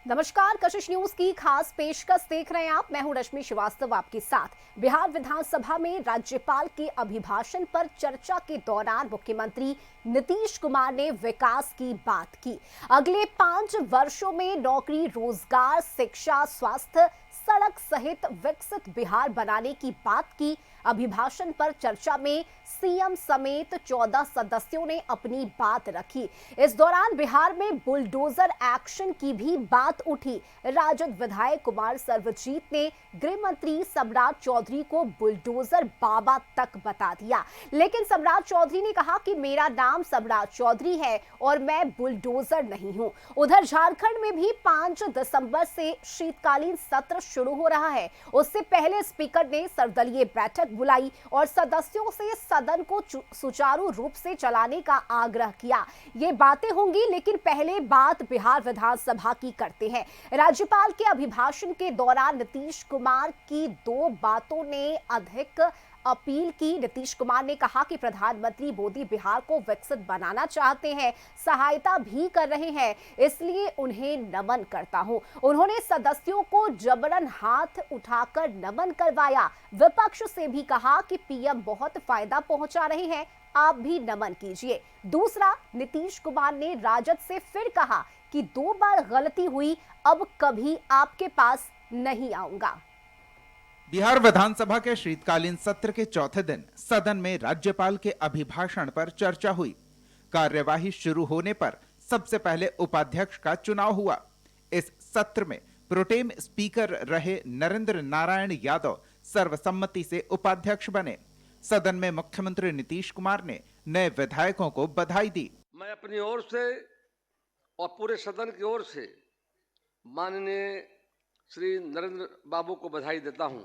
नमस्कार, कशिश न्यूज की खास पेशकश देख रहे हैं आप। मैं हूं रश्मि श्रीवास्तव आपके साथ। बिहार विधानसभा में राज्यपाल के अभिभाषण पर चर्चा के दौरान मुख्यमंत्री नीतीश कुमार ने विकास की बात की। अगले 5 वर्षों में नौकरी, रोजगार, शिक्षा, स्वास्थ्य, सड़क सहित विकसित बिहार बनाने की बात की। अभिभाषण पर चर्चा में सीएम समेत 14 सदस्यों ने अपनी बात रखी। इस दौरान बिहार में बुलडोजर एक्शन की भी बात उठी। राजद विधायक कुमार सर्वजीत ने गृह मंत्री सम्राट चौधरी को बुलडोजर बाबा तक बता दिया, लेकिन सम्राट चौधरी ने कहा कि मेरा नाम सम्राट चौधरी है और मैं बुलडोजर नहीं हूं। उधर झारखंड में भी 5 दिसंबर से शीतकालीन सत्र शुरू हो रहा है। उससे पहले स्पीकर ने सर्वदलीय बैठक बुलाई और सदस्यों से सदन को सुचारू रूप से चलाने का आग्रह किया। ये बातें होंगी, लेकिन पहले बात बिहार विधानसभा की करते हैं। राज्यपाल के अभिभाषण के दौरान नीतीश कुमार की 2 बातों ने अधिक अपील की। नीतीश कुमार ने कहा कि प्रधानमंत्री मोदी बिहार को विकसित बनाना चाहते हैं, सहायता भी कर रहे हैं, इसलिए उन्हें नमन करता हूं। उन्होंने सदस्यों को जबरन हाथ उठाकर नमन करवाया। विपक्ष से भी कहा कि पीएम बहुत फायदा पहुंचा रहे हैं, आप भी नमन कीजिए। दूसरा, नीतीश कुमार ने राजद से फिर कहा कि 2 बार गलती हुई, अब कभी आपके पास नहीं आऊंगा। बिहार विधानसभा के शीतकालीन सत्र के चौथे दिन सदन में राज्यपाल के अभिभाषण पर चर्चा हुई। कार्यवाही शुरू होने पर सबसे पहले उपाध्यक्ष का चुनाव हुआ। इस सत्र में प्रोटेम स्पीकर रहे नरेंद्र नारायण यादव सर्वसम्मति से उपाध्यक्ष बने। सदन में मुख्यमंत्री नीतीश कुमार ने नए विधायकों को बधाई दी। मैं अपनी ओर से और पूरे सदन की ओर से माननीय श्री नरेंद्र बाबू को बधाई देता हूं।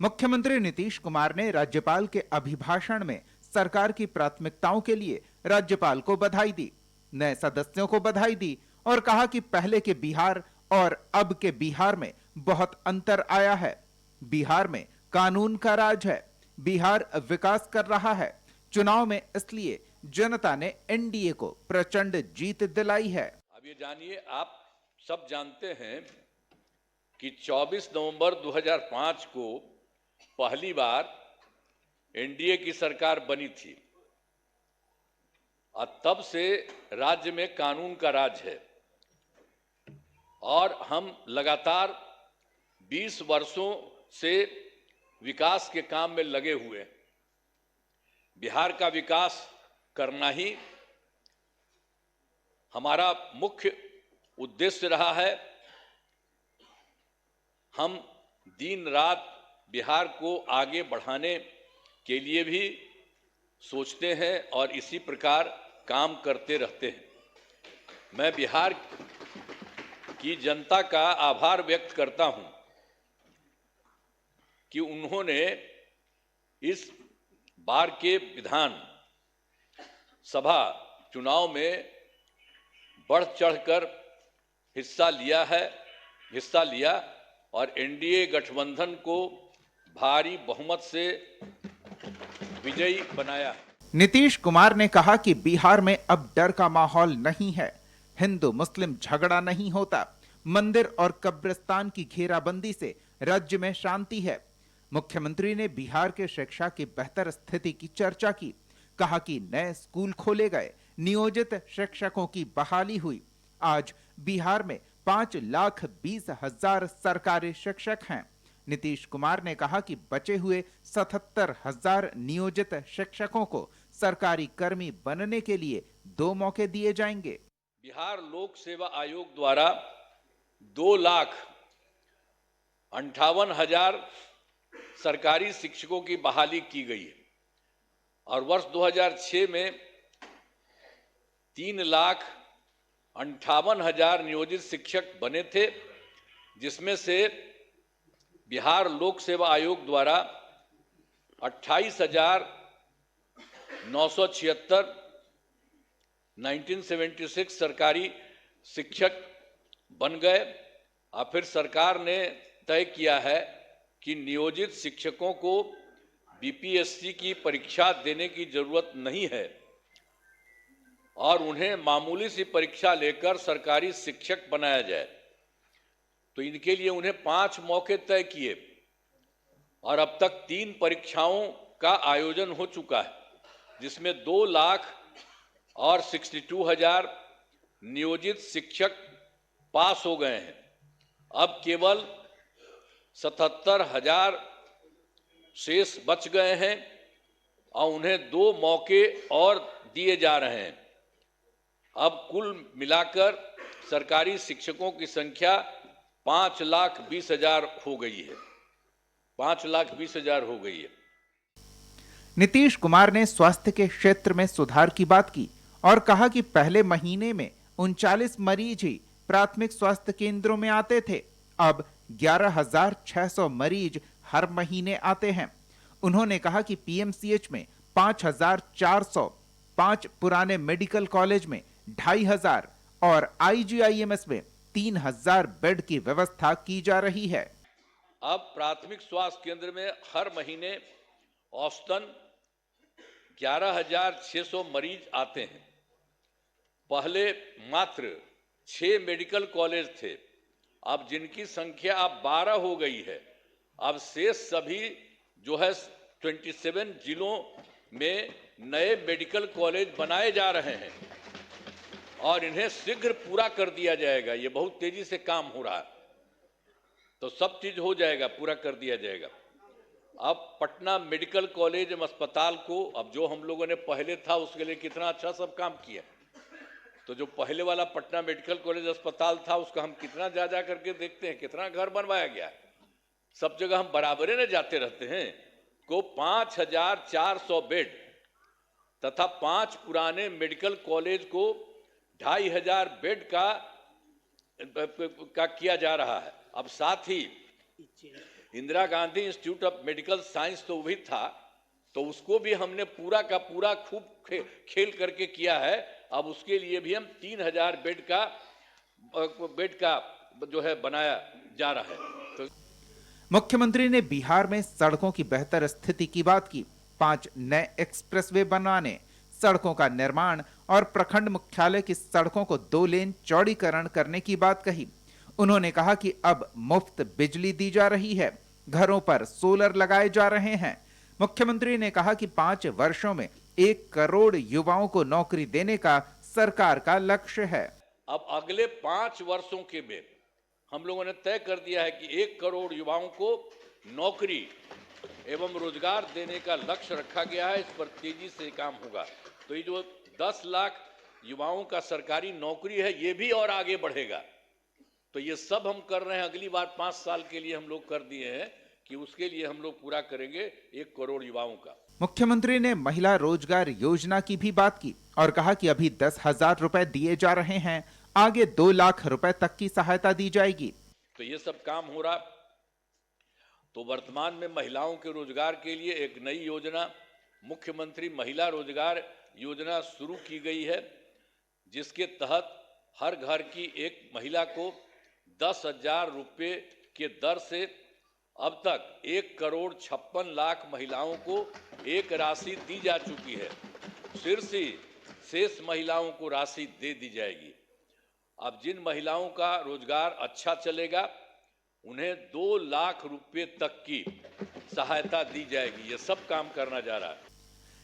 मुख्यमंत्री नीतीश कुमार ने राज्यपाल के अभिभाषण में सरकार की प्राथमिकताओं के लिए राज्यपाल को बधाई दी, नए सदस्यों को बधाई दी और कहा कि पहले के बिहार और अब के बिहार में बहुत अंतर आया है। बिहार में कानून का राज है, बिहार विकास कर रहा है। चुनाव में इसलिए जनता ने एनडीए को प्रचंड जीत दिलाई है। अब ये जानिए, आप सब जानते हैं कि 24 नवंबर 2005 को पहली बार एनडीए की सरकार बनी थी और तब से राज्य में कानून का राज है और हम लगातार 20 वर्षों से विकास के काम में लगे हुए हैं। बिहार का विकास करना ही हमारा मुख्य उद्देश्य रहा है। हम दिन रात बिहार को आगे बढ़ाने के लिए भी सोचते हैं और इसी प्रकार काम करते रहते हैं। मैं बिहार की जनता का आभार व्यक्त करता हूं कि उन्होंने इस बार के विधान सभा चुनाव में बढ़ चढ़कर हिस्सा लिया और एनडीए गठबंधन को भारी बहुमत से विजयी बनाया। नीतीश कुमार ने कहा कि बिहार में अब डर का माहौल नहीं है, हिंदू मुस्लिम झगड़ा नहीं होता, मंदिर और कब्रिस्तान की घेराबंदी से राज्य में शांति है। मुख्यमंत्री ने बिहार के शिक्षा की बेहतर स्थिति की चर्चा की। कहा कि नए स्कूल खोले गए, नियोजित शिक्षकों की बहाली हुई। आज बिहार में 5,20,000 सरकारी शिक्षक हैं। नीतीश कुमार ने कहा कि बचे हुए 77,000 नियोजित शिक्षकों को सरकारी कर्मी बनने के लिए 2 मौके दिए जाएंगे। बिहार लोक सेवा आयोग द्वारा 2,58,000 सरकारी शिक्षकों की बहाली की गई है और वर्ष 2006 में 3,58,000 नियोजित शिक्षक बने थे, जिसमें से बिहार लोक सेवा आयोग द्वारा 28,976 1976 सरकारी शिक्षक बन गए और फिर सरकार ने तय किया है कि नियोजित शिक्षकों को बीपीएससी की परीक्षा देने की जरूरत नहीं है। और उन्हें मामूली सी परीक्षा लेकर सरकारी शिक्षक बनाया जाए। तो इनके लिए उन्हें 5 मौके तय किए और अब तक 3 परीक्षाओं का आयोजन हो चुका है, जिसमें 2 लाख और 62,000 नियोजित शिक्षक पास हो गए हैं। अब केवल 77,000 शेष बच गए हैं और उन्हें 2 मौके और दिए जा रहे हैं। अब कुल मिलाकर सरकारी शिक्षकों की संख्या 5,20,000 हो गई है। 5,20,000 हो गई है। नीतीश कुमार ने स्वास्थ्य के क्षेत्र में सुधार की बात की और कहा कि पहले महीने में 39 मरीज ही प्राथमिक स्वास्थ्य केंद्रों में आते थे, अब 11,600 मरीज हर महीने आते हैं। उन्होंने कहा कि पीएमसीएच में 5,400, 5 पुराने मेडिकल कॉलेज में 2,500 और आईजीआईएमएस में 3,000 बेड की व्यवस्था की जा रही है। अब प्राथमिक स्वास्थ्य केंद्र में हर महीने औसतन 11,600 मरीज आते हैं। पहले मात्र 6 मेडिकल कॉलेज थे, अब जिनकी संख्या अब 12 हो गई है। अब शेष सभी जो है 27 जिलों में नए मेडिकल कॉलेज बनाए जा रहे हैं और इन्हें शीघ्र पूरा कर दिया जाएगा। ये बहुत तेजी से काम हो रहा है, तो सब चीज हो जाएगा, पूरा कर दिया जाएगा। अब पटना मेडिकल कॉलेज अस्पताल को, अब जो हम लोगों ने पहले था उसके लिए कितना अच्छा सब काम किया, तो जो पहले वाला पटना मेडिकल कॉलेज अस्पताल था उसका हम कितना जा करके देखते हैं, कितना घर बनवाया गया है। सब जगह हम बराबरे न जाते रहते हैं। को 5,400 बेड तथा 5 पुराने मेडिकल कॉलेज को 2,500 बेड का किया जा रहा है। अब साथ ही Indira Gandhi Institute of Medical Science तो भी था, तो उसको भी हमने पूरा का पूरा खूब खेल करके किया है। अब उसके लिए भी हम 3,000 बेड का जो है बनाया जा रहा है। तो मुख्यमंत्री ने बिहार में सड़कों की बेहतर स्थिति की बात की। 5 नए एक्सप्रेसवे बनवाने, सड़कों का निर्माण और प्रखंड मुख्यालय की सड़कों को 2 लेन चौड़ीकरण करने की बात कही। उन्होंने कहा कि अब मुफ्त बिजली दी जा रही है, घरों पर सोलर लगाए जा रहे हैं। मुख्यमंत्री ने कहा कि 5 वर्षों में 1 करोड़ युवाओं को नौकरी देने का सरकार का लक्ष्य है। अब अगले 5 वर्षों के में हम लोगों ने तय कर दिया है कि 1 करोड़ युवाओं को नौकरी एवं रोजगार देने का लक्ष्य रखा गया है। इस पर तेजी से काम होगा। तो ये जो 10 लाख युवाओं का सरकारी नौकरी है, ये भी और आगे बढ़ेगा। तो ये सब हम कर रहे हैं। अगली बार 5 साल के लिए हम लोग कर दिए हैं कि उसके लिए हम लोग पूरा करेंगे 1 करोड़ युवाओं का। मुख्यमंत्री ने महिला रोजगार योजना की भी बात की और कहा कि अभी 10,000 रुपए दिए जा रहे हैं, आगे 2 लाख रुपए तक की सहायता दी जाएगी। तो ये सब काम हो रहा। तो वर्तमान में महिलाओं के रोजगार के लिए एक नई योजना, मुख्यमंत्री महिला रोजगार योजना शुरू की गई है, जिसके तहत हर घर की एक महिला को 10,000 रुपये के दर से अब तक 1 करोड़ 56 लाख महिलाओं को एक राशि दी जा चुकी है। फिर से शेष महिलाओं को राशि दे दी जाएगी। अब जिन महिलाओं का रोजगार अच्छा चलेगा उन्हें 2 लाख रुपए तक की सहायता दी जाएगी। ये सब काम करना जा रहा है।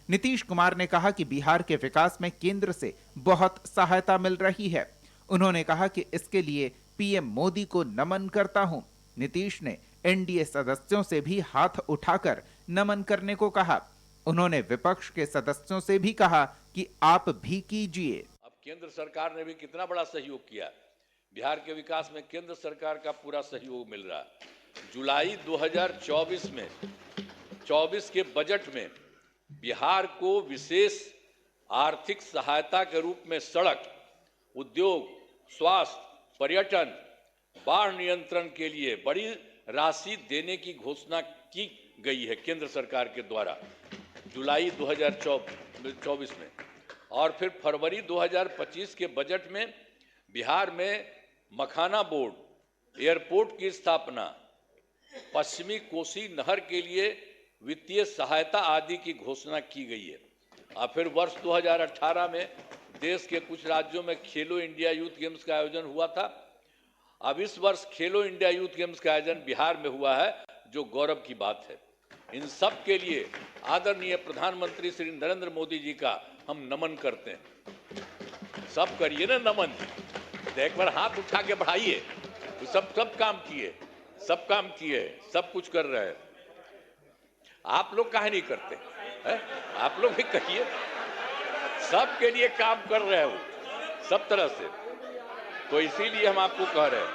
नीतीश कुमार ने कहा कि बिहार के विकास में केंद्र से बहुत सहायता मिल रही है। उन्होंने कहा कि इसके लिए पीएम मोदी को नमन करता हूं। नीतीश ने एनडीए सदस्यों से भी हाथ उठाकर नमन करने को कहा। उन्होंने विपक्ष के सदस्यों से भी कहा कि आप भी कीजिए। अब केंद्र सरकार ने भी कितना बड़ा सहयोग किया। बिहार के विकास में केंद्र सरकार का पूरा सहयोग मिल रहा है। जुलाई 2024 में 24 के बजट में बिहार को विशेष आर्थिक सहायता के रूप में सड़क, उद्योग, स्वास्थ्य, पर्यटन, बाढ़ नियंत्रण के लिए बड़ी राशि देने की घोषणा की गई है केंद्र सरकार के द्वारा जुलाई 2024 में। और फिर फरवरी 2025 के बजट में बिहार में मखाना बोर्ड, एयरपोर्ट की स्थापना, पश्चिमी कोसी नहर के लिए वित्तीय सहायता आदि की घोषणा की गई है। और फिर वर्ष 2018 में देश के कुछ राज्यों में खेलो इंडिया यूथ गेम्स का आयोजन हुआ था। अब इस वर्ष खेलो इंडिया यूथ गेम्स का आयोजन बिहार में हुआ है, जो गौरव की बात है। इन सब के लिए आदरणीय प्रधानमंत्री श्री नरेंद्र मोदी जी का हम नमन करते हैं। सब करिए ना नमन, तो एक बार हाथ उठा के बढ़ाइए। तो सब काम किए, सब कुछ कर रहे हैं। आप लोग काहे नहीं करते है? आप लोग भी करिए, सबके लिए काम कर रहे हो सब तरह से, तो इसीलिए हम आपको कह रहे हैं।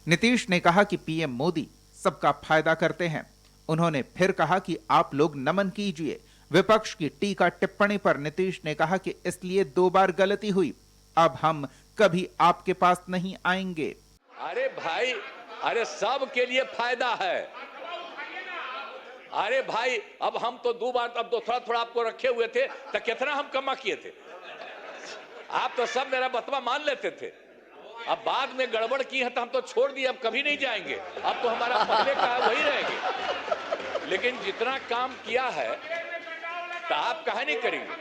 नीतीश ने कहा कि पीएम मोदी सबका फायदा करते हैं। उन्होंने फिर कहा कि आप लोग नमन कीजिए। विपक्ष की टीका टिप्पणी पर नीतीश ने कहा कि इसलिए 2 बार गलती हुई, अब हम कभी आपके पास नहीं आएंगे। अरे भाई, अरे सब के लिए फायदा है। अरे भाई, अब हम तो 2 बार, अब तो थोड़ा थोड़ा आपको रखे हुए थे, तो कितना हम कमा किए थे। आप तो सब मेरा बतवा मान लेते थे। अब बाद में गड़बड़ की है तो हम तो छोड़ दिए, अब कभी नहीं जाएंगे। अब तो हमारा पहले का है वही रहेंगे। लेकिन जितना काम किया है तो आप काहे नहीं करेंगे?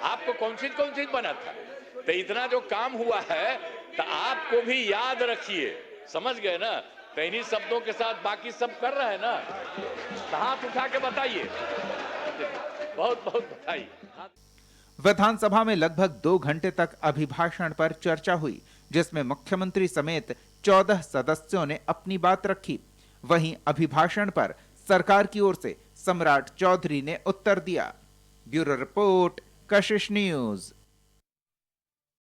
आपको कौन चीज बना था? तो इतना जो काम हुआ है तो आपको भी याद रखिए, समझ गए ना? तो इन्हीं शब्दों के साथ बाकी सब कर रहे हैं ना, तो हाथ उठा के बताइए। बहुत बहुत बधाई। विधानसभा में लगभग 2 घंटे तक अभिभाषण पर चर्चा हुई, जिसमें मुख्यमंत्री समेत 14 सदस्यों ने अपनी बात रखी। वहीं अभिभाषण पर सरकार की ओर से सम्राट चौधरी ने उत्तर दिया। ब्यूरो रिपोर्ट, कशिश न्यूज।